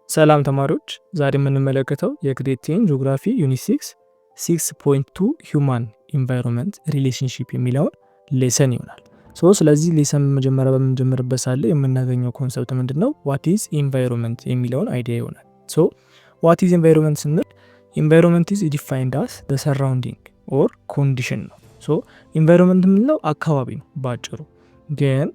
ሰላም ተማሪዎች፣ ዛሬ የምንመለከተው የግሬድ 10 ጂኦግራፊ ዩኒት 6.2 ሂውማን ኢንቫይሮንመንት ሪሌሽንሺፕ የሚለውን ሌሰን ይሆናል። ስለዚህ ሌሰን መጀመሪያ በምንጀምርበት ሳለ የምናገኘው ኮንሰፕት ምንድነው? ዋት ኢዝ ኢንቫይሮንመንት የሚለውን አይዲያ ይሆናል። ዋት ኢዝ ኢንቫይሮንመንት ስንል ኢንቫይሮንመንት ኢዝ ዲፋይንድ አስ ዘ ሰራውንዲንግ ኦር ኮንዲሽን ነው። ኢንቫይሮንመንት የምንለው አካባቢ ነው ባጭሩ። ግን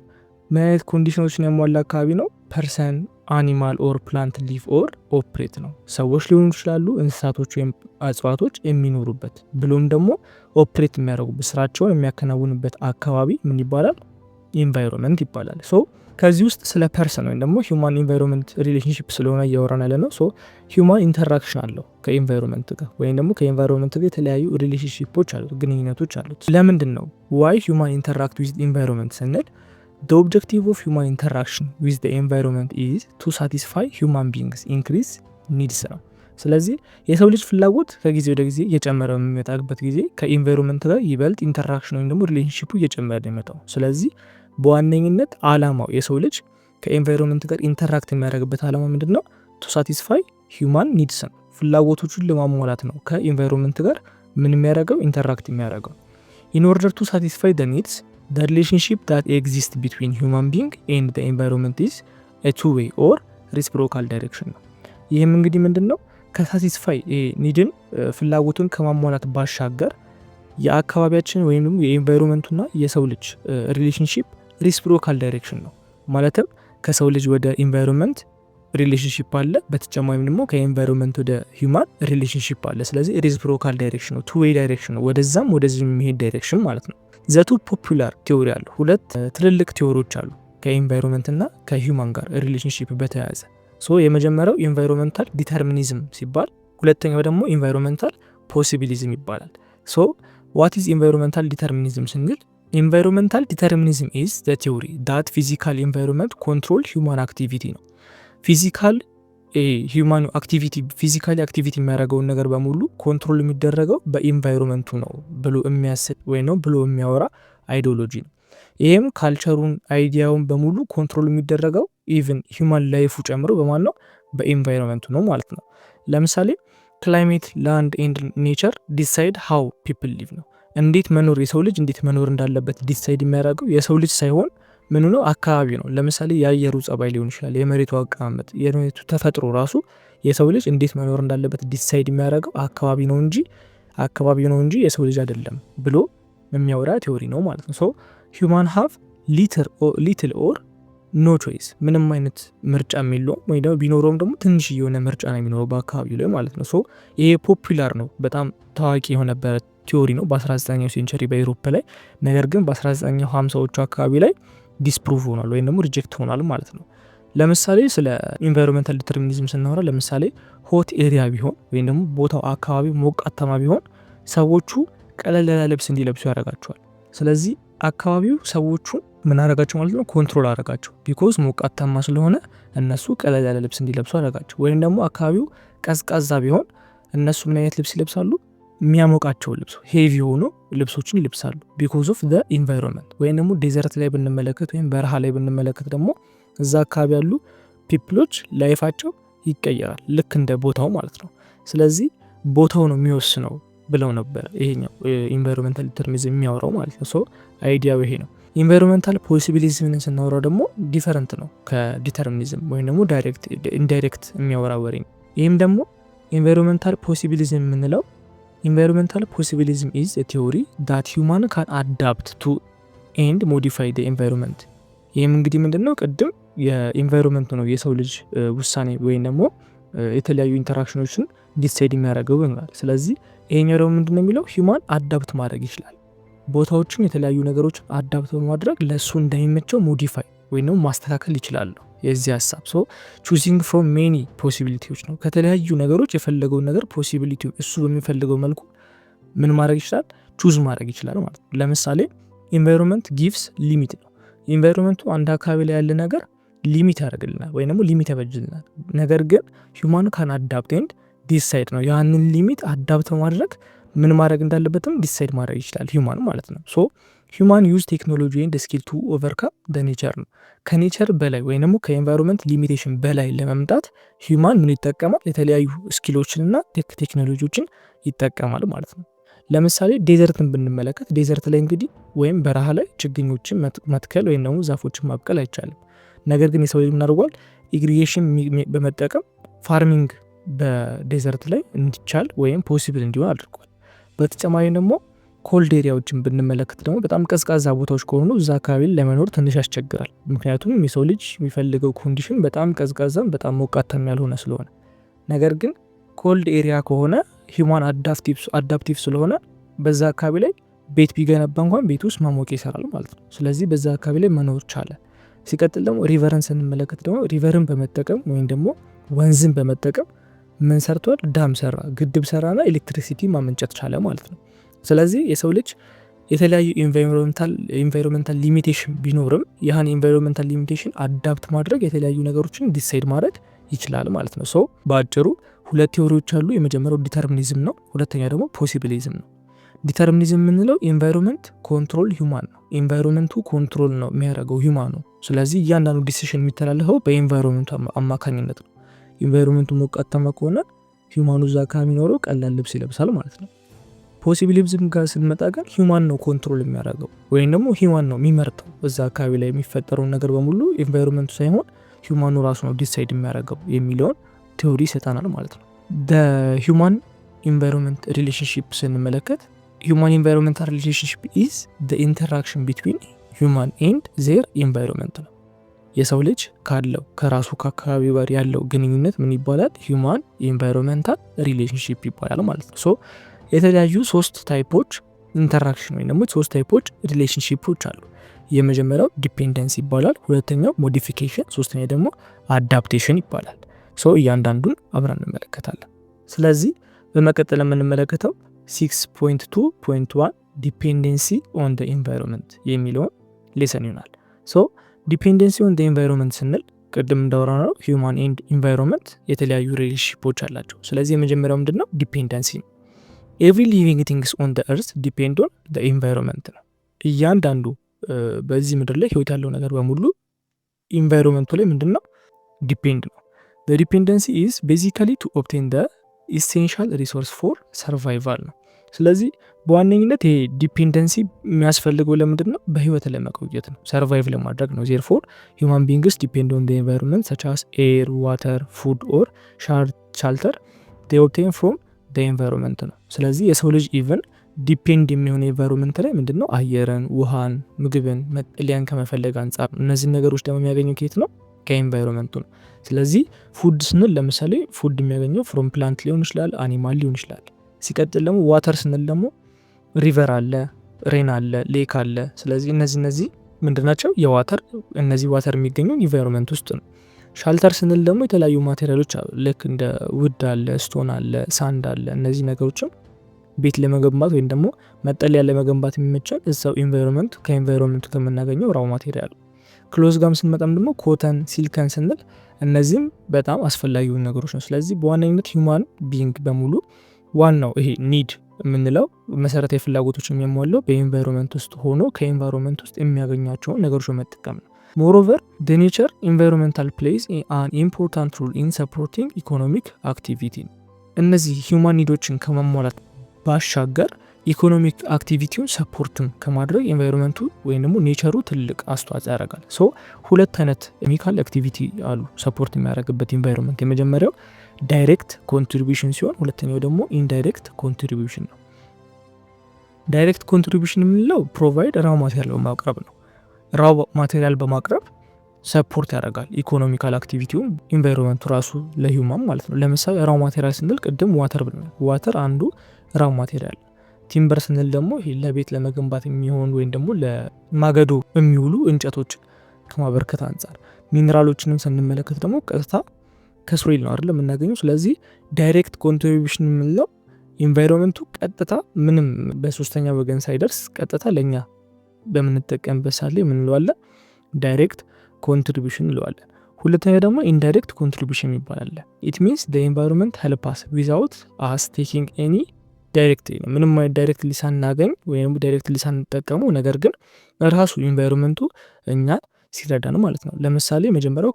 ምን አይነት ኮንዲሽኖችን ያሟላ አካባቢ ነው? ፐርሰን፣ አኒማል ኦር ፕላንት ሊቭ ኦር ኦፕሬት ነው። ሰዎች ሊሆኑ ይችላሉ፣ እንስሳቶች ወይም እጽዋቶች የሚኖሩበት ብሎም ደግሞ ኦፕሬት የሚያደርጉበት ስራቸውን የሚያከናውኑበት አካባቢ ምን ይባላል? ኢንቫይሮንመንት ይባላል። ከዚህ ውስጥ ስለ ፐርሰን ወይም ደግሞ ሂውማን ኢንቫይሮንመንት ሪሌሽንሺፕ ስለሆነ እያወራን ያለ ነው። ሂውማን ኢንተራክሽን አለው ከኢንቫይሮንመንት ጋር ወይም ደግሞ ከኢንቫይሮንመንት ጋር የተለያዩ ሪሌሽንሺፖች አሉት፣ ግንኙነቶች አሉት። ለምንድን ነው ዋይ ሂውማን ኢንተራክት ዊዝ ኢንቫይሮንመንት ስንል the objective of human interaction with the environment is to satisfy human beings increase needs ነው። ስለዚህ የሰው ልጅ ፍላጎት ከጊዜ ወደ ጊዜ እየጨመረ በሚመጣበት ጊዜ ከኢንቫይሮንመንት ጋር ይበልጥ ኢንተራክሽን ወይም ደግሞ ሪሌሽንሺፑ እየጨመረ ነው የሚመጣው። ስለዚህ በዋነኝነት አላማው የሰው ልጅ ከኢንቫይሮንመንት ጋር ኢንተራክት የሚያደርግበት አላማ ምንድነው? to satisfy human needs ነው። ፍላጎቶቹን ለማሟላት ነው ከኢንቫይሮንመንት ጋር ምን የሚያደርገው? ኢንተራክት የሚያደርገው። in order to satisfy the needs the relationship that exists between human being and the environment is a two-way or reciprocal direction ነው። ይህም እንግዲህ ምንድነው? ከሳቲስፋይ ኒድን ፍላጎቱን ከማሟላት ባሻገር የአካባቢያችን ወይም ደግሞ የኢንቫይሮንመንቱና የሰው ልጅ ሪሌሽንሺፕ ሪሲፕሮካል ዳይሬክሽን ነው። ማለትም ከሰው ልጅ ወደ ኢንቫይሮንመንት ሪሌሽንሺፕ አለ፣ በተጨማሪም ደግሞ ከኢንቫይሮንመንት ወደ ሂውማን ሪሌሽንሺፕ አለ። ስለዚህ ሪሲፕሮካል ዳይሬክሽን ነው፣ ቱ-ዌይ ዳይሬክሽን ነው፣ ወደዛም ወደዚህ የሚሄድ ዳይሬክሽን ማለት ነው። ዘቱ ፖፑላር ቲዎሪ አሉ። ሁለት ትልልቅ ቲዎሪዎች አሉ ከኢንቫይሮንመንት እና ከሂውማን ጋር ሪሌሽንሺፕ በተያያዘ። የመጀመሪያው ኢንቫይሮንመንታል ዲተርሚኒዝም ሲባል፣ ሁለተኛው ደግሞ ኢንቫይሮንመንታል ፖሲቢሊዝም ይባላል። ዋት ኢዝ ኢንቫይሮንመንታል ዲተርሚኒዝም ስንል ኢንቫይሮንመንታል ዲተርሚኒዝም ኢዝ ዘ ቲዎሪ ዳት ፊዚካል ኢንቫይሮንመንት ኮንትሮል ሂውማን አክቲቪቲ ነው። ፊዚካል ሂውማን አክቲቪቲ ፊዚካሊ አክቲቪቲ የሚያደርገውን ነገር በሙሉ ኮንትሮል የሚደረገው በኢንቫይሮንመንቱ ነው ብሎ የሚያስብ ወይ ነው ብሎ የሚያወራ አይዲዮሎጂ ነው። ይህም ካልቸሩን አይዲያውን በሙሉ ኮንትሮል የሚደረገው ኢቭን ሂውማን ላይፉ ጨምሮ በማን ነው? በኢንቫይሮንመንቱ ነው ማለት ነው። ለምሳሌ ክላይሜት፣ ላንድ ኤንድ ኔቸር ዲሳይድ ሃው ፒፕል ሊቭ ነው። እንዴት መኖር የሰው ልጅ እንዴት መኖር እንዳለበት ዲሳይድ የሚያደርገው የሰው ልጅ ሳይሆን ምኑ ነው? አካባቢ ነው። ለምሳሌ የአየሩ ጸባይ ሊሆን ይችላል፣ የመሬቱ አቀማመጥ፣ የመሬቱ ተፈጥሮ ራሱ የሰው ልጅ እንዴት መኖር እንዳለበት ዲሳይድ የሚያደርገው አካባቢ ነው እንጂ የሰው ልጅ አይደለም ብሎ የሚያወራ ቲዎሪ ነው ማለት ነው። ሂውማን ሃቭ ሊትል ኦር ኖ ቾይስ፣ ምንም አይነት ምርጫ የለውም፣ ወይ ደግሞ ቢኖረውም ደግሞ ትንሽ የሆነ ምርጫ ነው የሚኖረው በአካባቢው ላይ ማለት ነው። ይሄ ፖፑላር ነው፣ በጣም ታዋቂ የሆነበት ቲዎሪ ነው በ19ኛው ሴንቸሪ በአውሮፓ ላይ። ነገር ግን በ1950ዎቹ አካባቢ ላይ ዲስፕሩቭ ሆኗል ወይም ደግሞ ሪጀክት ሆኗል ማለት ነው። ለምሳሌ ስለ ኢንቫይሮንመንታል ዲተርሚኒዝም ስናወራ ለምሳሌ ሆት ኤሪያ ቢሆን ወይም ደግሞ ቦታው አካባቢ ሞቃታማ ቢሆን ሰዎቹ ቀለል ያለ ልብስ እንዲለብሱ ያደርጋቸዋል። ስለዚህ አካባቢው ሰዎቹን ምን አደረጋቸው ማለት ነው? ኮንትሮል አደረጋቸው። ቢኮዝ ሞቃታማ ስለሆነ እነሱ ቀለል ያለ ልብስ እንዲለብሱ አደረጋቸው። ወይም ደግሞ አካባቢው ቀዝቃዛ ቢሆን እነሱ ምን አይነት ልብስ ይለብሳሉ? የሚያሞቃቸው ልብስ ሄቪ የሆኑ ልብሶችን ይለብሳሉ። ቢኮዝ ኦፍ ዘ ኢንቫይሮንመንት። ወይም ደግሞ ዴዘርት ላይ ብንመለከት ወይም በረሃ ላይ ብንመለከት ደግሞ እዛ አካባቢ ያሉ ፒፕሎች ላይፋቸው ይቀየራል፣ ልክ እንደ ቦታው ማለት ነው። ስለዚህ ቦታው ነው የሚወስነው ብለው ነበር ይሄኛው ኢንቫይሮንመንታል ዲተርሚኒዝም የሚያወራው ማለት ነው። አይዲያው ይሄ ነው። ኢንቫይሮንመንታል ፖሲቢሊዝምን ስናወራው ደግሞ ዲፈረንት ነው ከዲተርሚኒዝም ወይም ደግሞ ኢንዳይሬክት የሚያወራ ወሬ ነው። ይህም ደግሞ ኢንቫይሮንመንታል ፖሲቢሊዝም የምንለው ኢንቫይሮንመንታል ፖሲቢሊዝም ኢዝ ኤ ቲዎሪ ዳት ሂውማን ካን አዳፕት ቱ ኤንድ ሞዲፋይ ዘ ኢንቫይሮንመንት። ይህም እንግዲህ ምንድነው? ቅድም የኢንቫይሮንመንቱ ነው የሰው ልጅ ውሳኔ ወይም ደግሞ የተለያዩ ኢንተራክሽኖችን ዲሳይድ የሚያደርገው ይሆናል። ስለዚህ ይሄኛው ደግሞ ምንድነው የሚለው? ሂውማን አዳፕት ማድረግ ይችላል። ቦታዎችን የተለያዩ ነገሮችን አዳፕት በማድረግ ለእሱ እንደሚመቸው ሞዲፋይ ወይም ደግሞ ማስተካከል ይችላል ነው የዚህ ሀሳብ። ቹዚንግ ፍሮም ሜኒ ፖሲቢሊቲዎች ነው። ከተለያዩ ነገሮች የፈለገውን ነገር ፖሲቢሊቲ እሱ በሚፈልገው መልኩ ምን ማድረግ ይችላል? ቹዝ ማድረግ ይችላል ማለት ነው። ለምሳሌ ኢንቫይሮንመንት ጊቭስ ሊሚት ነው። ኢንቫይሮንመንቱ አንድ አካባቢ ላይ ያለ ነገር ሊሚት ያደርግልናል ወይም ደግሞ ሊሚት ያበጅልናል። ነገር ግን ሂውማን ካን አዳፕት ኤንድ ዲሳይድ ነው ያንን ሊሚት አዳፕት በማድረግ ምን ማድረግ እንዳለበትም ዲሳይድ ማድረግ ይችላል ሂውማን ማለት ነው። ሶ ሂውማን ዩዝ ቴክኖሎጂ ኤንድ ስኪል ቱ ኦቨርካም ደ ኔቸር ነው። ከኔቸር በላይ ወይም ደግሞ ከኤንቫይሮንመንት ሊሚቴሽን በላይ ለመምጣት ሂውማን ምን ይጠቀማል? የተለያዩ ስኪሎችንና ቴክኖሎጂዎችን ይጠቀማል ማለት ነው። ለምሳሌ ዴዘርትን ብንመለከት ዴዘርት ላይ እንግዲህ ወይም በረሃ ላይ ችግኞችን መትከል ወይም ደግሞ ዛፎችን ማብቀል አይቻልም። ነገር ግን የሰው ልጅ ምን አድርጓል? ኢሪጌሽን በመጠቀም ፋርሚንግ በዴዘርት ላይ እንዲቻል ወይም ፖሲብል እንዲሆን አድርጓል። በተጨማሪ ደግሞ ኮልድ ኤሪያዎችን ብንመለከት ደግሞ በጣም ቀዝቃዛ ቦታዎች ከሆኑ እዛ አካባቢ ለመኖር ትንሽ ያስቸግራል። ምክንያቱም የሰው ልጅ የሚፈልገው ኮንዲሽን በጣም ቀዝቃዛም በጣም ሞቃታም ያልሆነ ስለሆነ። ነገር ግን ኮልድ ኤሪያ ከሆነ ሂውማን አዳፕቲቭ ስለሆነ በዛ አካባቢ ላይ ቤት ቢገነባ እንኳን ቤት ውስጥ ማሞቅ ይሰራል ማለት ነው። ስለዚህ በዛ አካባቢ ላይ መኖር ቻለ። ሲቀጥል ደግሞ ሪቨርን ስንመለከት ደግሞ ሪቨርን በመጠቀም ወይም ደግሞ ወንዝን በመጠቀም ምን ሰርቷል? ዳም ሰራ፣ ግድብ ሰራና ኤሌክትሪሲቲ ማመንጨት ቻለ ማለት ነው። ስለዚህ የሰው ልጅ የተለያዩ ኢንቫይሮንመንታል ሊሚቴሽን ቢኖርም ያህን ኢንቫይሮንመንታል ሊሚቴሽን አዳፕት ማድረግ የተለያዩ ነገሮችን ዲሳይድ ማድረግ ይችላል ማለት ነው። ሶ በአጭሩ ሁለት ቴዎሪዎች አሉ። የመጀመሪያው ዲተርሚኒዝም ነው፣ ሁለተኛ ደግሞ ፖሲቢሊዝም ነው። ዲተርሚኒዝም የምንለው ኢንቫይሮንመንት ኮንትሮል ሂውማን ነው። ኢንቫይሮንመንቱ ኮንትሮል ነው የሚያደርገው ሂውማን ነው። ስለዚህ እያንዳንዱ ዲሲሽን የሚተላለፈው በኢንቫይሮንመንቱ አማካኝነት ነው። ኢንቫይሮንመንቱ ሞቃታማ ከሆነ ሂውማኑ እዛ አካባቢ የሚኖረው ቀላል ልብስ ይለብሳል ማለት ነው። ፖሲቢሊዝም ጋር ስንመጣ ግን ሂውማን ነው ኮንትሮል የሚያደርገው ወይም ደግሞ ሂውማን ነው የሚመርጠው። እዛ አካባቢ ላይ የሚፈጠረውን ነገር በሙሉ ኢንቫይሮንመንቱ ሳይሆን ሂውማኑ ራሱ ነው ዲሳይድ የሚያደርገው የሚለውን ቴዎሪ ይሰጠናል ማለት ነው። ሂውማን ኢንቫይሮንመንት ሪሌሽንሺፕ ስንመለከት ሂውማን ኢንቫይሮንመንታል ሪሌሽንሺፕ ኢዝ ዘ ኢንተራክሽን ቢትዊን ሂውማን ኤንድ ዜር ኢንቫይሮንመንት ነው። የሰው ልጅ ካለው ከራሱ ከአካባቢ ጋር ያለው ግንኙነት ምን ይባላል? ሂውማን ኢንቫይሮንመንታል ሪሌሽንሺፕ ይባላል ማለት ነው። ሶ የተለያዩ ሶስት ታይፖች ኢንተራክሽን ወይም ደግሞ ሶስት ታይፖች ሪሌሽንሺፖች አሉ። የመጀመሪያው ዲፔንደንስ ይባላል፣ ሁለተኛው ሞዲፊኬሽን፣ ሶስተኛ ደግሞ አዳፕቴሽን ይባላል። ሶ እያንዳንዱን አብረን እንመለከታለን። ስለዚህ በመቀጠል የምንመለከተው 6.2.1 ዲፔንደንሲ ኦን ደ ኢንቫይሮንመንት የሚለውን ሌሰን ይሆናል። ሶ ዲፔንደንሲ ኦን ደ ኢንቫይሮንመንት ስንል ቅድም እንዳወራነው ሂውማን ኤንድ ኢንቫይሮንመንት የተለያዩ ሪሌሽንሺፖች አላቸው። ስለዚህ የመጀመሪያው ምንድነው? ዲፔንደንሲ ነው። ኤቭሪ ሊቪንግ ቲንግስ ኦን ደ እርዝ ዲፔንድ ኦን ደ ኢንቫይሮንመንት ነው። እያንዳንዱ በዚህ ምድር ላይ ህይወት ያለው ነገር በሙሉ ኢንቫይሮንመንቱ ላይ ምንድነው? ዲፔንድ ነው። the dependency is basically to obtain the essential resource for survival ነው። ስለዚህ በዋነኝነት ይሄ ዲፔንደንሲ የሚያስፈልገው ለምንድን ነው? በህይወት ለመቆየት ነው፣ ሰርቫይቭ ለማድረግ ነው። therefore human beings depend on the environment such as air, water, food or shelter they obtain from the environment ነው። ስለዚህ የሰው ልጅ ኢቨን ዲፔንድ የሚሆነ ኤንቫይሮንመንት ላይ ምንድነው? አየርን፣ ውሃን፣ ምግብን፣ መጠለያን ከመፈለግ አንጻር እነዚህ ነገሮች ደግሞ የሚያገኘው ከየት ነው? ከኤንቫይሮንመንቱ ነው። ስለዚህ ፉድ ስንል ለምሳሌ ፉድ የሚያገኘው ፍሮም ፕላንት ሊሆን ይችላል፣ አኒማል ሊሆን ይችላል። ሲቀጥል ደግሞ ዋተር ስንል ደግሞ ሪቨር አለ፣ ሬን አለ፣ ሌክ አለ። ስለዚህ እነዚህ ምንድናቸው? የዋተር እነዚህ ዋተር የሚገኘው ኢንቫይሮንመንት ውስጥ ነው። ሻልተር ስንል ደግሞ የተለያዩ ማቴሪያሎች አሉ፣ ልክ እንደ ውድ አለ፣ ስቶን አለ፣ ሳንድ አለ። እነዚህ ነገሮችም ቤት ለመገንባት ወይም ደግሞ መጠለያ ለመገንባት የሚመቸን እዛው ኢንቫይሮንመንት ከኢንቫይሮንመንቱ ከምናገኘው ራው ማቴሪያል። ክሎዝ ጋም ስንመጣም ደግሞ ኮተን፣ ሲልከን ስንል እነዚህም በጣም አስፈላጊ ነገሮች ነው። ስለዚህ በዋነኝነት ሂውማን ቢንግ በሙሉ ዋናው ይሄ ኒድ የምንለው መሰረታዊ ፍላጎቶች የሚያሟለው በኢንቫይሮንመንት ውስጥ ሆኖ ከኢንቫይሮንመንት ውስጥ የሚያገኛቸውን ነገሮች በመጠቀም ነው። ሞሮቨር the nature environmental plays an important role in supporting economic activity። እነዚህ ሂውማን ኒዶችን ከማሟላት ባሻገር ኢኮኖሚክ አክቲቪቲውን ሰፖርትም ከማድረግ ኤንቫይሮንመንቱ ወይም ደግሞ ኔቸሩ ትልቅ አስተዋጽኦ ያደርጋል። ሶ ሁለት አይነት ኬሚካል አክቲቪቲ አሉ ሰፖርት የሚያደርግበት ኢንቫይሮንመንት። የመጀመሪያው ዳይሬክት ኮንትሪቢዩሽን ሲሆን ሁለተኛው ደግሞ ኢንዳይሬክት ኮንትሪቢዩሽን ነው። ዳይሬክት ኮንትሪቢዩሽን የምንለው ፕሮቫይድ ራው ማቴሪያል በማቅረብ ነው። ራው ማቴሪያል በማቅረብ ሰፖርት ያደርጋል ኢኮኖሚካል አክቲቪቲውን ኢንቫይሮንመንቱ ራሱ ለሂውማን ማለት ነው። ለምሳሌ ራው ማቴሪያል ስንል ቅድም ዋተር ብለን ዋተር አንዱ ራው ማቴሪያል። ቲምበር ስንል ደግሞ ይሄ ለቤት ለመገንባት የሚሆን ወይም ደግሞ ለማገዶ የሚውሉ እንጨቶች ከማበርከት አንጻር። ሚኒራሎችንም ስንመለከት ደግሞ ቀጥታ ከሶይል ነው አይደል የምናገኘው። ስለዚህ ዳይሬክት ኮንትሪቢዩሽን የምንለው ኢንቫይሮንመንቱ ቀጥታ ምንም በሶስተኛ ወገን ሳይደርስ ቀጥታ ለኛ በምንጠቀምበት ሳለ የምንለዋለን ዳይሬክት ኮንትሪቢዩሽን እንለዋለን። ሁለተኛ ደግሞ ኢንዳይሬክት ኮንትሪቢዩሽን ይባላል። ኢት ሚንስ the environment help us without us taking any ዳይሬክትሊ ነው። ምንም አይነት ዳይሬክትሊ ሳናገኝ ወይም ዳይሬክትሊ ሳንጠቀሙ ነገር ግን ራሱ ኢንቫይሮንመንቱ እኛ ሲረዳ ነው ማለት ነው። ለምሳሌ መጀመሪያው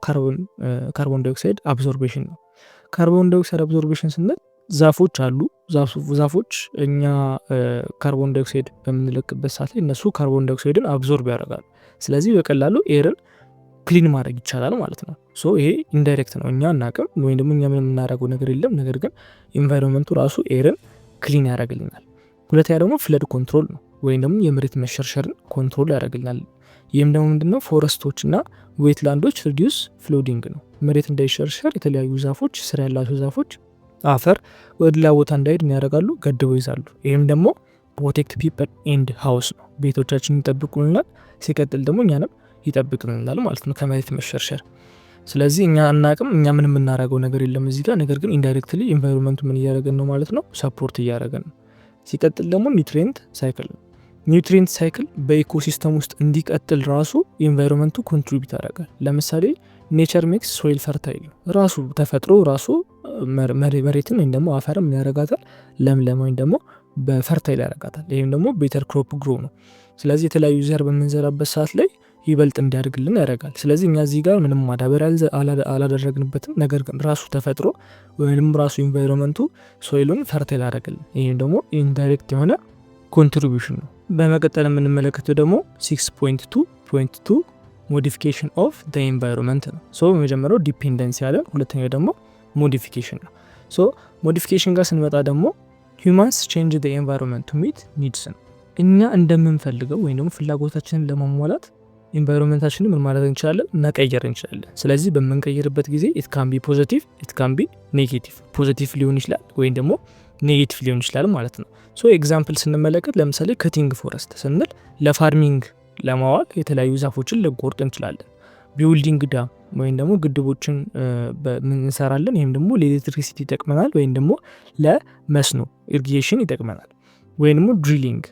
ካርቦን ዳይኦክሳይድ አብዞርቤሽን ነው። ካርቦን ዳይኦክሳይድ አብዞርቤሽን ስንል ዛፎች አሉ። ዛፎች እኛ ካርቦን ዳይኦክሳይድ በምንለቅበት ሰዓት ላይ እነሱ ካርቦን ዳይኦክሳይድን አብዞርብ ያደርጋሉ። ስለዚህ በቀላሉ ኤርን ክሊን ማድረግ ይቻላል ማለት ነው። ሶ ይሄ ኢንዳይሬክት ነው፣ እኛ እናቅም ወይም ደግሞ እኛ ምን የምናደርገው ነገር የለም። ነገር ግን ኢንቫይሮንመንቱ ራሱ ኤርን ክሊን ያደርግልናል። ሁለተኛ ደግሞ ፍለድ ኮንትሮል ነው፣ ወይም ደግሞ የመሬት መሸርሸርን ኮንትሮል ያደርግልናል። ይህም ደግሞ ምንድነው ፎረስቶች እና ዌትላንዶች ሪዲዩስ ፍሎዲንግ ነው። መሬት እንዳይሸርሸር የተለያዩ ዛፎች፣ ስር ያላቸው ዛፎች አፈር ወደ ሌላ ቦታ እንዳይሄድ ያደርጋሉ፣ ገድበው ይዛሉ። ይህም ደግሞ ፕሮቴክት ፒፕል ኤንድ ሃውስ ነው፣ ቤቶቻችን ይጠብቁልናል። ሲቀጥል ደግሞ እኛንም ይጠብቅልናል ማለት ነው ከመሬት መሸርሸር። ስለዚህ እኛ አናቅም፣ እኛ ምን የምናደርገው ነገር የለም እዚህ ጋር። ነገር ግን ኢንዳይሬክትሊ ኢንቫይሮንመንቱ ምን እያደረገን ነው ማለት ነው፣ ሰፖርት እያደረገን ነው። ሲቀጥል ደግሞ ኒውትሪየንት ሳይክል ነው። ኒውትሪየንት ሳይክል በኢኮሲስተም ውስጥ እንዲቀጥል ራሱ ኢንቫይሮንመንቱ ኮንትሪቢዩት ያደርጋል። ለምሳሌ ኔቸር ሜክስ ሶይል ፈርታይል ነው። ራሱ ተፈጥሮ ራሱ መሬትን ወይም ደግሞ አፈርም ያደርጋታል ለምለም ወይም ደግሞ በፈርታይል ያደርጋታል። ይህም ደግሞ ቤተር ክሮፕ ግሮ ነው። ስለዚህ የተለያዩ ዘር በምንዘራበት ሰዓት ላይ ይበልጥ እንዲያድግልን ያደርጋል። ስለዚህ እኛ እዚህ ጋር ምንም ማዳበሪያ አላደረግንበትም። ነገር ግን ራሱ ተፈጥሮ ወይም ራሱ ኢንቫይሮንመንቱ ሶይሉን ፈርታይል ያደርግልን። ይህም ደግሞ ኢንዳይሬክት የሆነ ኮንትሪቢዩሽን ነው። በመቀጠል የምንመለከተው ደግሞ 6.2.2 ሞዲፊኬሽን ኦፍ ዘ ኢንቫይሮንመንት ነው። ሶ በመጀመሪያው ዲፔንደንሲ ያለ፣ ሁለተኛው ደግሞ ሞዲፊኬሽን ነው። ሶ ሞዲፊኬሽን ጋር ስንመጣ ደግሞ ሂውማንስ ቼንጅ ዘ ኢንቫይሮንመንት ቱ ሚት ኒድስ ነው። እኛ እንደምንፈልገው ወይም ደግሞ ፍላጎታችንን ለማሟላት ኢንቫይሮንመንታችንን ምን ማድረግ እንችላለን? መቀየር እንችላለን። ስለዚህ በምንቀይርበት ጊዜ ኢት ካን ቢ ፖዚቲቭ ኢት ካን ቢ ኔጌቲቭ። ፖዚቲቭ ሊሆን ይችላል ወይም ደግሞ ኔጌቲቭ ሊሆን ይችላል ማለት ነው። ሶ ኤግዛምፕል ስንመለከት ለምሳሌ ከቲንግ ፎረስት ስንል ለፋርሚንግ ለማዋል የተለያዩ ዛፎችን ልንቆርጥ እንችላለን። ቢውልዲንግ ዳም ወይም ደግሞ ግድቦችን እንሰራለን። ይህም ደግሞ ለኤሌክትሪሲቲ ይጠቅመናል ወይም ደግሞ ለመስኖ ኢሪጌሽን ይጠቅመናል። ወይም ደግሞ ድሪሊንግ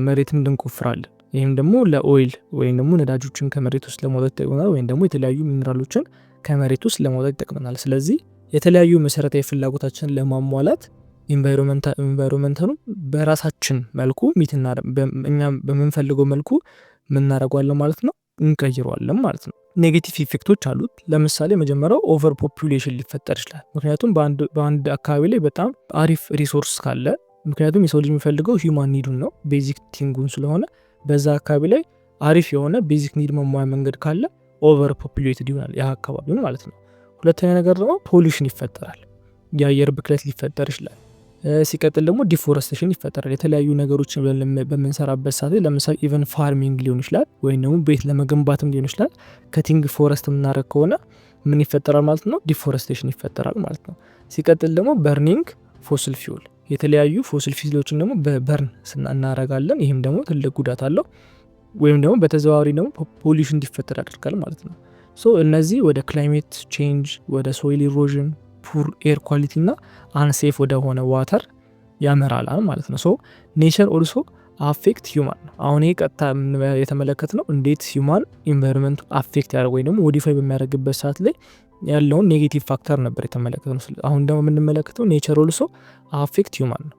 መሬትን እንቆፍራለን። ይህም ደግሞ ለኦይል ወይም ደግሞ ነዳጆችን ከመሬት ውስጥ ለማውጣት ይጠቅመናል። ወይም ደግሞ የተለያዩ ሚኒራሎችን ከመሬት ውስጥ ለማውጣት ይጠቅመናል። ስለዚህ የተለያዩ መሰረታዊ ፍላጎታችንን ለማሟላት ኢንቫይሮንመንታሉ በራሳችን መልኩ እኛ በምንፈልገው መልኩ ምናደርገዋለን ማለት ነው፣ እንቀይረዋለን ማለት ነው። ኔጌቲቭ ኢፌክቶች አሉት። ለምሳሌ መጀመሪያው ኦቨር ፖፑሌሽን ሊፈጠር ይችላል። ምክንያቱም በአንድ አካባቢ ላይ በጣም አሪፍ ሪሶርስ ካለ፣ ምክንያቱም የሰው ልጅ የሚፈልገው ሂውማን ኒዱን ነው ቤዚክ ቲንጉን ስለሆነ በዛ አካባቢ ላይ አሪፍ የሆነ ቤዚክ ኒድ መሟያ መንገድ ካለ ኦቨር ፖፑሌትድ ይሆናል ያ አካባቢውን ማለት ነው። ሁለተኛ ነገር ደግሞ ፖሊሽን ይፈጠራል፣ የአየር ብክለት ሊፈጠር ይችላል። ሲቀጥል ደግሞ ዲፎረስቴሽን ይፈጠራል። የተለያዩ ነገሮችን በምንሰራበት ሰዓት ለምሳሌ ኢቨን ፋርሚንግ ሊሆን ይችላል ወይም ደግሞ ቤት ለመገንባትም ሊሆን ይችላል። ከቲንግ ፎረስት የምናደርግ ከሆነ ምን ይፈጠራል ማለት ነው? ዲፎረስቴሽን ይፈጠራል ማለት ነው። ሲቀጥል ደግሞ በርኒንግ ፎሲል ፊውል፣ የተለያዩ ፎሲል ፊውሎችን ደግሞ በበርን እናደርጋለን። ይህም ደግሞ ትልቅ ጉዳት አለው ወይም ደግሞ በተዘዋዋሪ ደግሞ ፖሊሽን እንዲፈጠር ያደርጋል ማለት ነው። ሶ እነዚህ ወደ ክላይሜት ቼንጅ፣ ወደ ሶይል ኢሮዥን፣ ፑር ኤር ኳሊቲ እና አንሴፍ ወደ ሆነ ዋተር ያመራል ማለት ነው። ሶ ኔቸር ኦልሶ አፌክት ሂውማን ነው። አሁን ይህ ቀጥታ የተመለከት ነው እንዴት ሂውማን ኢንቫይሮንመንቱ አፌክት ያደርግ ወይ ደግሞ ሞዲፋይ በሚያደርግበት ሰዓት ላይ ያለውን ኔጌቲቭ ፋክተር ነበር የተመለከት ነው። አሁን ደግሞ የምንመለከተው ኔቸር ኦልሶ አፌክት ሂውማን ነው።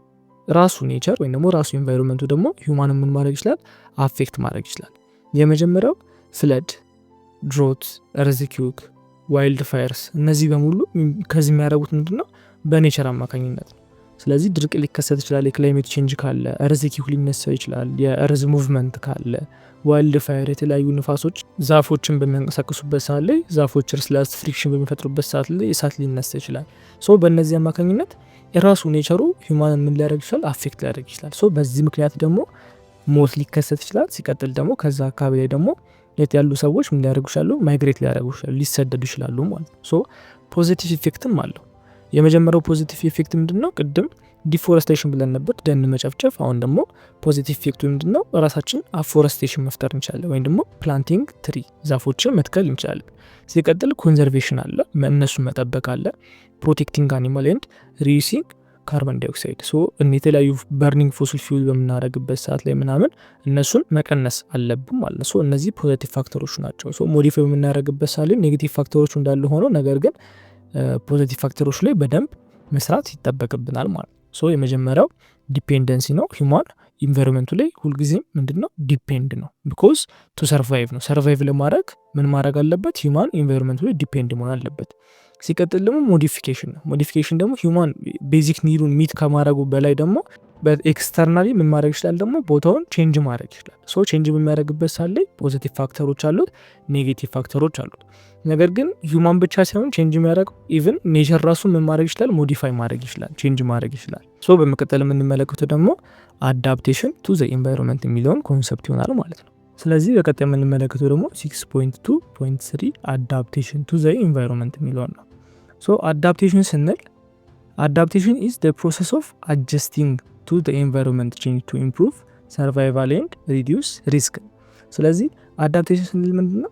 ራሱ ኔቸር ወይም ደግሞ ራሱ ኢንቫይሮንመንቱ ደግሞ ሂውማን ምን ማድረግ ይችላል? አፌክት ማድረግ ይችላል። የመጀመሪያው ፍለድ፣ ድሮት፣ እርዝኪውክ፣ ዋይልድ ፋየርስ፣ እነዚህ በሙሉ ከዚህ የሚያደርጉት ምንድነው? በኔቸር አማካኝነት ነው። ስለዚህ ድርቅ ሊከሰት ይችላል፣ የክላይሜት ቼንጅ ካለ፣ እርዝኪውክ ሊነሳ ይችላል፣ የእርዝ ሙቭመንት ካለ፣ ዋይልድ ፋየር የተለያዩ ንፋሶች ዛፎችን በሚያንቀሳቅሱበት ሰዓት ላይ ዛፎች እርስ ለእርስ ፍሪክሽን በሚፈጥሩበት ሰዓት ላይ እሳት ሊነሳ ይችላል። ሶ በእነዚህ አማካኝነት የራሱ ኔቸሩ ሂውማን ምን ሊያደርግ ይችላል? አፌክት ሊያደርግ ይችላል። ሶ በዚህ ምክንያት ደግሞ ሞት ሊከሰት ይችላል። ሲቀጥል ደግሞ ከዛ አካባቢ ላይ ደግሞ የት ያሉ ሰዎች ምን ሊያደርጉ ይችላሉ? ማይግሬት ሊያደርጉ ይችላሉ፣ ሊሰደዱ ይችላሉ ማለት ነው። ሶ ፖዚቲቭ ኢፌክትም አለው። የመጀመሪያው ፖዚቲቭ ኢፌክት ምንድነው? ቅድም ዲፎረስቴሽን ብለን ነበር፣ ደን መጨፍጨፍ። አሁን ደግሞ ፖዚቲቭ ኢፌክቱ ምንድነው? ራሳችን አፎረስቴሽን መፍጠር እንችላለን ወይም ደግሞ ፕላንቲንግ ትሪ ዛፎችን መትከል እንችላለን። ሲቀጥል ኮንዘርቬሽን አለ፣ እነሱን መጠበቅ አለ። ፕሮቴክቲንግ አኒማል ኤንድ ሪዩሲንግ ካርቦን ዳይኦክሳይድ። ሶ የተለያዩ በርኒንግ ፎሲል ፊውል በምናደርግበት ሰዓት ላይ ምናምን እነሱን መቀነስ አለብን ማለት ነው። ሶ እነዚህ ፖዚቲቭ ፋክተሮች ናቸው። ሶ ሞዲፋይ በምናደርግበት ሰዓት ላይ ኔጌቲቭ ፋክተሮቹ እንዳሉ ሆነው ነገር ግን ፖዚቲቭ ፋክተሮች ላይ በደንብ መስራት ይጠበቅብናል ማለት ነው። ሶ የመጀመሪያው ዲፔንደንሲ ነው። ሂውማን ኢንቫይሮንመንቱ ላይ ሁልጊዜም ምንድነው ዲፔንድ ነው። ቢኮዝ ቱ ሰርቫይቭ ነው። ሰርቫይቭ ለማድረግ ምን ማድረግ አለበት? ሂውማን ኢንቫይሮንመንቱ ላይ ዲፔንድ መሆን አለበት። ሲቀጥል ደግሞ ሞዲፊኬሽን ነው። ሞዲፊኬሽን ደግሞ ሂውማን ቤዚክ ኒዱን ሚት ከማድረጉ በላይ ደግሞ በኤክስተርናሊ ምን ማድረግ ይችላል? ደግሞ ቦታውን ቼንጅ ማድረግ ይችላል። ሶ ቼንጅ በሚያደርግበት ሳለ ላይ ፖዚቲቭ ፋክተሮች አሉት፣ ኔጌቲቭ ፋክተሮች አሉት። ነገር ግን ሂውማን ብቻ ሳይሆን ቼንጅ የሚያደርገው ኢቭን ኔቸር ራሱ ምን ማድረግ ይችላል? ሞዲፋይ ማድረግ ይችላል፣ ቼንጅ ማድረግ ይችላል። ሶ በመቀጠል የምንመለከተው ደግሞ አዳፕቴሽን ቱ ዘ ኢንቫይሮንመንት የሚለውን ኮንሰፕት ይሆናል ማለት ነው። ስለዚህ በቀጣይ የምንመለከተው ደግሞ 6.2.3 አዳፕቴሽን ቱ ዘ ኢንቫይሮንመንት የሚለውን ነው። ሶ አዳፕቴሽን ስንል አዳፕቴሽን ኢዝ ዘ ፕሮሰስ ኦፍ አጀስቲንግ ቱ ዘ ኢንቫይሮንመንት ቼንጅ ቱ ኢምፕሩቭ ሰርቫይቫል ኤንድ ሪዲዩስ ሪስክ። ስለዚህ አዳፕቴሽን ስንል ምንድነው?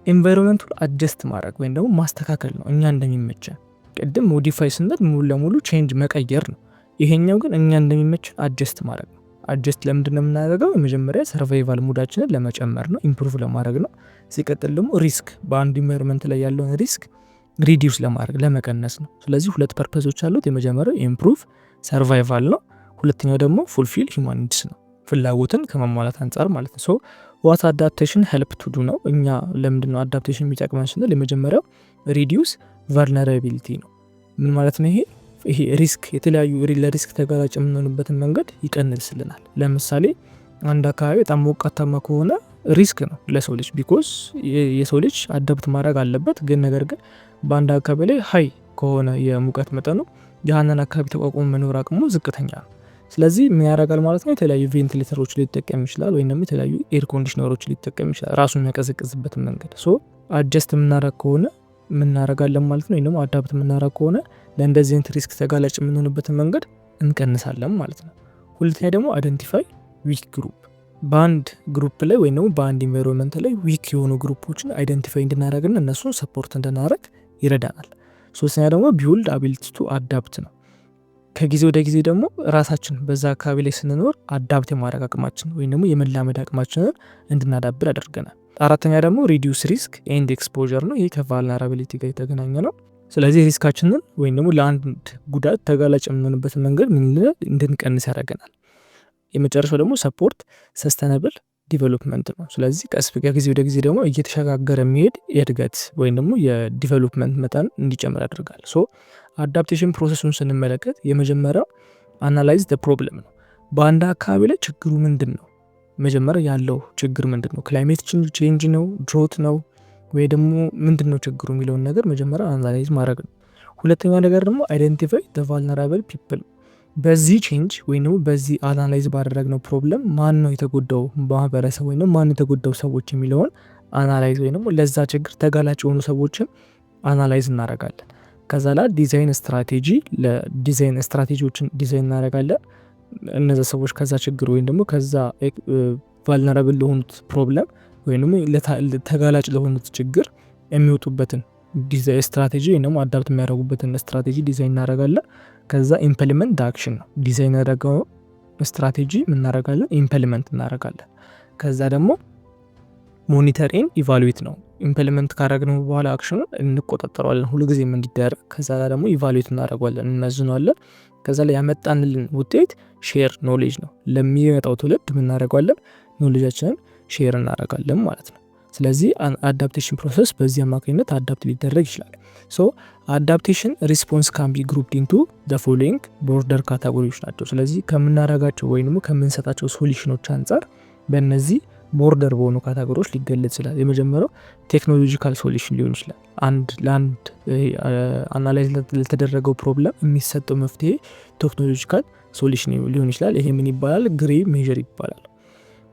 ኢንቫይሮንመንቱን አጀስት ማድረግ ወይም ደግሞ ማስተካከል ነው፣ እኛ እንደሚመቸን። ቅድም ሞዲፋይ ስንል ሙሉ ለሙሉ ቼንጅ መቀየር ነው። ይሄኛው ግን እኛ እንደሚመቸን አጀስት ማድረግ ነው። አጀስት ለምንድን ነው የምናደርገው? የመጀመሪያ ሰርቫይቫል ሙዳችንን ለመጨመር ነው፣ ኢምፕሩቭ ለማድረግ ነው። ሲቀጥል ደግሞ ሪስክ፣ በአንድ ኢንቫይሮንመንት ላይ ያለውን ሪስክ ሪዲዩስ ለማድረግ ለመቀነስ ነው። ስለዚህ ሁለት ፐርፐሶች አሉት። የመጀመሪያው ኢምፕሩቭ ሰርቫይቫል ነው። ሁለተኛው ደግሞ ፉልፊል ሂውማን ኒድስ ነው፣ ፍላጎትን ከማሟላት አንጻር ማለት ነው። ሶ ዋት አዳፕቴሽን ሄልፕ ቱ ዱ ነው። እኛ ለምንድን ነው አዳፕቴሽን የሚጠቅመን ስንል የመጀመሪያው ሪዲዩስ ቨልነራቢሊቲ ነው። ምን ማለት ነው? ይሄ ሪስክ፣ የተለያዩ ለሪስክ ተጋላጭ የምንሆንበትን መንገድ ይቀንስልናል። ለምሳሌ አንድ አካባቢ በጣም ሞቃታማ ከሆነ ሪስክ ነው ለሰው ልጅ፣ ቢኮዝ የሰው ልጅ አዳፕት ማድረግ አለበት። ግን ነገር ግን በአንድ አካባቢ ላይ ሀይ ከሆነ የሙቀት መጠኑ ያንን አካባቢ ተቋቁሞ መኖር አቅሙ ዝቅተኛ ነው። ስለዚህ ምን ያደርጋል ማለት ነው? የተለያዩ ቬንቲሌተሮች ሊጠቀም ይችላል፣ ወይም ደግሞ የተለያዩ ኤር ኮንዲሽነሮች ሊጠቀም ይችላል፣ ራሱን የሚያቀዘቅዝበትን መንገድ። ሶ አጀስት የምናደርግ ከሆነ ምናረጋለን ማለት ነው። ወይም አዳፕት የምናደርግ ከሆነ ለእንደዚህ አይነት ሪስክ ተጋላጭ የምንሆንበትን መንገድ እንቀንሳለን ማለት ነው። ሁለተኛ ደግሞ አይደንቲፋይ ዊክ ግሩፕ፣ በአንድ ግሩፕ ላይ ወይም ደግሞ በአንድ ኢንቫይሮንመንት ላይ ዊክ የሆኑ ግሩፖችን አይደንቲፋይ እንድናደርግና እነሱን ሰፖርት እንድናደርግ ይረዳናል። ሶስተኛ ደግሞ ቢውልድ አቢሊቲ ቱ አዳፕት ነው። ከጊዜ ወደ ጊዜ ደግሞ ራሳችን በዛ አካባቢ ላይ ስንኖር አዳፕት የማድረግ አቅማችን ወይም ደግሞ የመላመድ አቅማችንን እንድናዳብር ያደርገናል። አራተኛ ደግሞ ሪዲዩስ ሪስክ ኤንድ ኤክስፖዠር ነው። ይህ ከቫልነራቢሊቲ ጋር የተገናኘ ነው። ስለዚህ ሪስካችንን ወይም ደግሞ ለአንድ ጉዳት ተጋላጭ የምንሆንበትን መንገድ እንድንቀንስ ያደርገናል። የመጨረሻው ደግሞ ሰፖርት ሰስተነብል ዲቨሎፕመንት ነው። ስለዚህ ቀስ ከጊዜ ወደ ጊዜ ደግሞ እየተሸጋገረ የሚሄድ የእድገት ወይም ደግሞ የዲቨሎፕመንት መጠን እንዲጨምር ያደርጋል። ሶ አዳፕቴሽን ፕሮሰሱን ስንመለከት የመጀመሪያው አናላይዝ ደ ፕሮብለም ነው። በአንድ አካባቢ ላይ ችግሩ ምንድን ነው? መጀመሪያ ያለው ችግር ምንድን ነው? ክላይሜት ቼንጅ ነው? ድሮት ነው? ወይ ደግሞ ምንድን ነው ችግሩ የሚለውን ነገር መጀመሪያ አናላይዝ ማድረግ ነው። ሁለተኛ ነገር ደግሞ አይደንቲፋይ ደ ቫልነራብል ፒፕል። በዚህ ቼንጅ ወይም ደግሞ በዚህ አናላይዝ ባደረግነው ፕሮብለም ማን ነው የተጎዳው ማህበረሰብ ወይም ማን የተጎዳው ሰዎች የሚለውን አናላይዝ ወይም ደግሞ ለዛ ችግር ተጋላጭ የሆኑ ሰዎችን አናላይዝ እናደርጋለን። ከዛ ላይ ዲዛይን ስትራቴጂ ለዲዛይን ስትራቴጂዎችን ዲዛይን እናደርጋለን። እነዛ ሰዎች ከዛ ችግር ወይም ደግሞ ከዛ ቫልነራብል ለሆኑት ፕሮብለም ወይም ደግሞ ተጋላጭ ለሆኑት ችግር የሚወጡበትን ዲዛይን ስትራቴጂ ወይም ደግሞ አዳፕት የሚያደርጉበትን ስትራቴጂ ዲዛይን እናደርጋለን። ከዛ ኢምፕሊመንት አክሽን ነው። ዲዛይን ያደረገው ስትራቴጂ እናደርጋለን፣ ኢምፕሊመንት እናደርጋለን። ከዛ ደግሞ ሞኒተር ኤንድ ኢቫሉዌት ነው። ኢምፕሊመንት ካደረግነው በኋላ አክሽኑን እንቆጣጠረዋለን ሁሉ ጊዜም እንዲደረግ። ከዛ ደግሞ ኢቫሉዌት እናደርገዋለን፣ እንመዝነዋለን። ከዛ ላይ ያመጣንልን ውጤት ሼር ኖሌጅ ነው። ለሚመጣው ትውልድ የምናደርገዋለን ኖሌጃችንን ሼር እናደርጋለን ማለት ነው። ስለዚህ አዳፕቴሽን ፕሮሰስ በዚህ አማካኝነት አዳፕት ሊደረግ ይችላል። ሶ አዳፕቴሽን ሪስፖንስ ካን ቢ ግሩፕድ ኢንቱ ዘ ፎሎዊንግ ቦርደር ካታጎሪዎች ናቸው። ስለዚህ ከምናደርጋቸው ወይም ከምንሰጣቸው ሶሉሽኖች አንጻር በእነዚህ ቦርደር በሆኑ ካታጎሪዎች ሊገለጽ ይችላል። የመጀመሪያው ቴክኖሎጂካል ሶሉሽን ሊሆን ይችላል። ለአንድ አናላይዝ ለተደረገው ፕሮብለም የሚሰጠው መፍትሄ ቴክኖሎጂካል ሶሉሽን ሊሆን ይችላል። ይሄ ምን ይባላል? ግሬ ሜዥር ይባላል።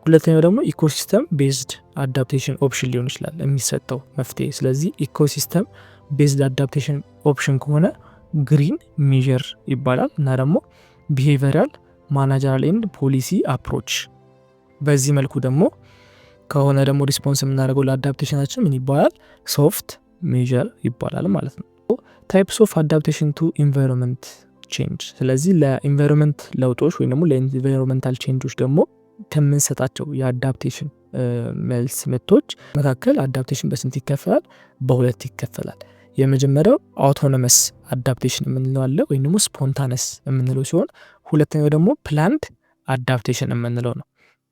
ሁለተኛው ደግሞ ኢኮሲስተም ቤዝድ አዳፕቴሽን ኦፕሽን ሊሆን ይችላል የሚሰጠው መፍትሄ። ስለዚህ ኢኮሲስተም ቤዝድ አዳፕቴሽን ኦፕሽን ከሆነ ግሪን ሜዥር ይባላል። እና ደግሞ ቢሄቪራል ማናጀራል ኤንድ ፖሊሲ አፕሮች። በዚህ መልኩ ደግሞ ከሆነ ደግሞ ሪስፖንስ የምናደርገው ለአዳፕቴሽናችን ምን ይባላል? ሶፍት ሜዥር ይባላል ማለት ነው። ታይፕስ ኦፍ አዳፕቴሽን ቱ ኢንቫይሮንመንት ቼንጅ። ስለዚህ ለኢንቫይሮንመንት ለውጦች ወይም ደግሞ ለኢንቫይሮንመንታል ቼንጆች ደግሞ ከምንሰጣቸው የአዳፕቴሽን መልስ ምቶች መካከል አዳፕቴሽን በስንት ይከፈላል? በሁለት ይከፈላል። የመጀመሪያው አውቶኖመስ አዳፕቴሽን የምንለው አለ ወይም ደግሞ ስፖንታነስ የምንለው ሲሆን ሁለተኛው ደግሞ ፕላንድ አዳፕቴሽን የምንለው ነው።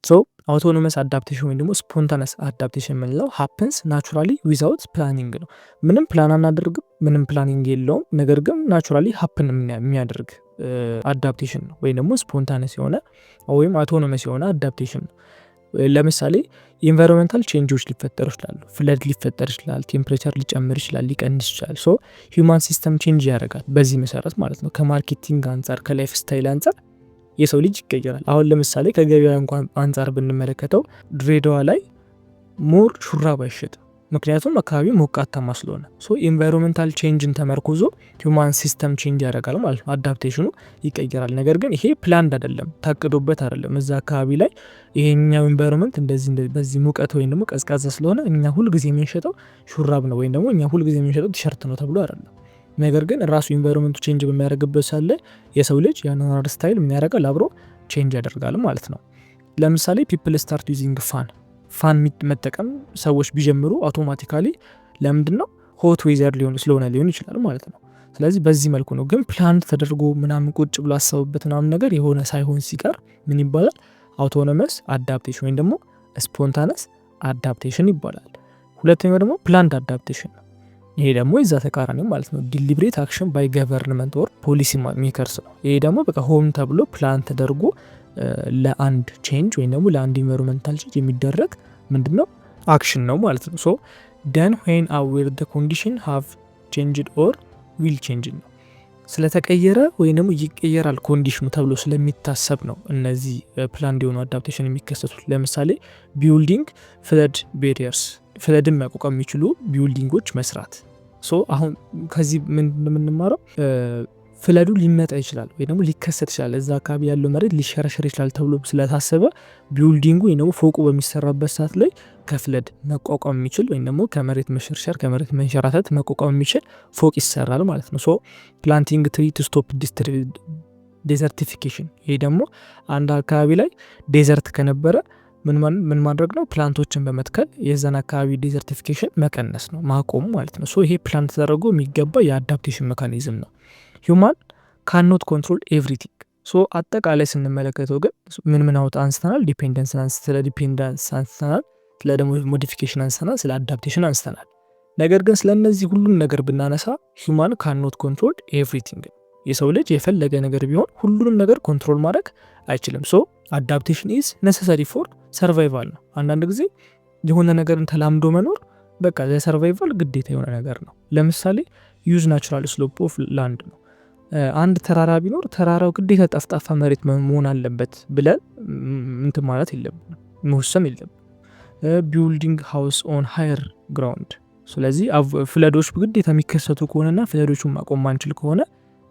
ሶ አውቶኖመስ አዳፕቴሽን ወይም ደግሞ ስፖንታነስ አዳፕቴሽን የምንለው ሃፕንስ ናቹራሊ ዊዛውት ፕላኒንግ ነው። ምንም ፕላን አናደርግም፣ ምንም ፕላኒንግ የለውም፣ ነገር ግን ናቹራሊ ሃፕን የሚያደርግ አዳፕቴሽን ነው ወይም ደግሞ ስፖንታነስ የሆነ ወይም አውቶኖመስ የሆነ አዳፕቴሽን ነው። ለምሳሌ ኢንቫይሮንመንታል ቼንጆች ሊፈጠሩ ይችላሉ። ፍለድ ሊፈጠር ይችላል፣ ቴምፕሬቸር ሊጨምር ይችላል፣ ሊቀንስ ይችላል። ሶ ሂውማን ሲስተም ቼንጅ ያደርጋል በዚህ መሰረት ማለት ነው። ከማርኬቲንግ አንጻር ከላይፍ ስታይል አንጻር የሰው ልጅ ይቀየራል። አሁን ለምሳሌ ከገበያ እንኳን አንጻር ብንመለከተው ድሬዳዋ ላይ ሞር ሹራብ አይሸጥም፣ ምክንያቱም አካባቢ ሞቃታማ ስለሆነ። ሶ ኢንቫይሮንመንታል ቼንጅን ተመርኩዞ ሂውማን ሲስተም ቼንጅ ያደርጋል ማለት ነው፣ አዳፕቴሽኑ ይቀየራል። ነገር ግን ይሄ ፕላንድ አይደለም፣ ታቅዶበት አይደለም። እዛ አካባቢ ላይ ይሄኛው ኢንቫይሮንመንት እንደዚህ በዚህ ሙቀት ወይም ደግሞ ቀዝቃዛ ስለሆነ እኛ ሁልጊዜ የምንሸጠው ሹራብ ነው ወይም ደግሞ እኛ ሁልጊዜ የምንሸጠው ቲሸርት ነው ተብሎ አይደለም። ነገር ግን ራሱ ኢንቫይሮንመንቱ ቼንጅ በሚያደርግበት ሳለ የሰው ልጅ የአኗኗር ስታይል የሚያደርጋል አብሮ ቼንጅ ያደርጋል ማለት ነው። ለምሳሌ ፒፕል ስታርት ዩዚንግ ፋን መጠቀም ሰዎች ቢጀምሩ አውቶማቲካሊ ለምንድን ነው ሆት ዌዘር ስለሆነ ሊሆን ይችላል ማለት ነው። ስለዚህ በዚህ መልኩ ነው። ግን ፕላን ተደርጎ ምናምን ቁጭ ብሎ አሰቡበት ምናምን ነገር የሆነ ሳይሆን ሲቀር ምን ይባላል? አውቶኖመስ አዳፕቴሽን ወይም ደግሞ ስፖንታነስ አዳፕቴሽን ይባላል። ሁለተኛው ደግሞ ፕላንድ አዳፕቴሽን ነው። ይሄ ደግሞ የዛ ተቃራኒ ማለት ነው። ዲሊብሬት አክሽን ባይ ገቨርንመንት ኦር ፖሊሲ ሜከርስ ነው። ይሄ ደግሞ በቃ ሆም ተብሎ ፕላን ተደርጎ ለአንድ ቼንጅ ወይም ደግሞ ለአንድ ኢንቫይሮንመንታል ቼንጅ የሚደረግ ምንድነው አክሽን ነው ማለት ነው። ሶ ደን ዌን አዌር ደ ኮንዲሽን ሃቭ ቼንጅድ ኦር ዊል ቼንጅ ነው። ስለተቀየረ ወይም ደግሞ ይቀየራል ኮንዲሽኑ ተብሎ ስለሚታሰብ ነው እነዚህ ፕላን የሆኑ አዳፕቴሽን የሚከሰቱት። ለምሳሌ ቢልዲንግ ፍለድ ቤሪየርስ፣ ፍለድን መቋቋም የሚችሉ ቢልዲንጎች መስራት። ሶ አሁን ከዚህ ምን እንደምንማረው ፍለዱ ሊመጣ ይችላል ወይ ደግሞ ሊከሰት ይችላል፣ እዛ አካባቢ ያለው መሬት ሊሸረሸር ይችላል ተብሎ ስለታሰበ ቢልዲንጉ ወይ ደግሞ ፎቁ በሚሰራበት ሰዓት ላይ ከፍለድ መቋቋም የሚችል ወይም ደግሞ ከመሬት መሸርሸር ከመሬት መንሸራተት መቋቋም የሚችል ፎቅ ይሰራል ማለት ነው። ሶ ፕላንቲንግ ትሪ ቱ ስቶፕ ዴዘርቲፊኬሽን፣ ይሄ ደግሞ አንድ አካባቢ ላይ ዴዘርት ከነበረ ምን ማድረግ ነው? ፕላንቶችን በመትከል የዛን አካባቢ ዴዘርቲፊኬሽን መቀነስ ነው፣ ማቆም ማለት ነው። ሶ ይሄ ፕላንት ተደርጎ የሚገባ የአዳፕቴሽን ሜካኒዝም ነው። ሂውማን ካኖት ኮንትሮል ኤቭሪቲንግ። ሶ አጠቃላይ ስንመለከተው ግን ምን አንስተናል? ዲፔንደንስ፣ ስለ ዲፔንደንስ አንስተናል፣ ስለ ደግሞ ሞዲፊኬሽን አንስተናል፣ ስለ አዳፕቴሽን አንስተናል። ነገር ግን ስለ እነዚህ ሁሉን ነገር ብናነሳ ሂውማን ካኖት ኮንትሮል ኤቭሪቲንግ፣ የሰው ልጅ የፈለገ ነገር ቢሆን ሁሉንም ነገር ኮንትሮል ማድረግ አይችልም። ሶ አዳፕቴሽን ኢዝ ነሰሰሪ ፎር ሰርቫይቫል ነው። አንዳንድ ጊዜ የሆነ ነገርን ተላምዶ መኖር በቃ ለሰርቫይቫል ግዴታ የሆነ ነገር ነው። ለምሳሌ ዩዝ ናቹራል ስሎፕ ኦፍ ላንድ ነው። አንድ ተራራ ቢኖር ተራራው ግዴታ ጠፍጣፋ መሬት መሆን አለበት ብለን እንትን ማለት የለብንም፣ መወሰን የለብንም። ቢልዲንግ ሃውስ ኦን ሃየር ግራውንድ። ስለዚህ ፍለዶች ግዴታ የሚከሰቱ ከሆነና ፍለዶቹን ማቆም ማንችል ከሆነ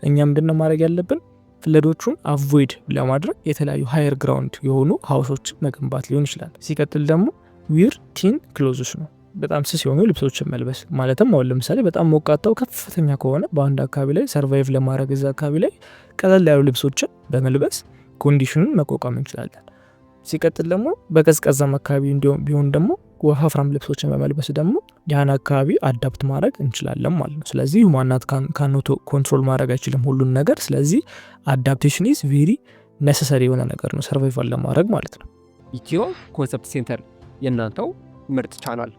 እኛ ምንድነው ማድረግ ያለብን? ፍለዶቹን አቮይድ ለማድረግ የተለያዩ ሃየር ግራውንድ የሆኑ ሃውሶች መገንባት ሊሆን ይችላል። ሲቀጥል ደግሞ ዊር ቲን ክሎዝስ ነው። በጣም ስስ የሆኑ ልብሶችን መልበስ ማለትም አሁን ለምሳሌ በጣም ሞቃታው ከፍተኛ ከሆነ በአንድ አካባቢ ላይ ሰርቫይቭ ለማድረግ እዛ አካባቢ ላይ ቀለል ያሉ ልብሶችን በመልበስ ኮንዲሽኑን መቋቋም እንችላለን። ሲቀጥል ደግሞ በቀዝቃዛም አካባቢ ቢሆን ደግሞ ወፋፍራም ልብሶችን በመልበስ ደግሞ ያን አካባቢ አዳፕት ማድረግ እንችላለን ማለት ነው። ስለዚህ ማናት ካኖቶ ኮንትሮል ማድረግ አይችልም ሁሉን ነገር። ስለዚህ አዳፕቴሽን ኢዝ ቬሪ ነሰሰሪ የሆነ ነገር ነው ሰርቫይቫል ለማድረግ ማለት ነው። ኢትዮ ኮንሰፕት ሴንተር የእናንተው ምርጥ ቻናል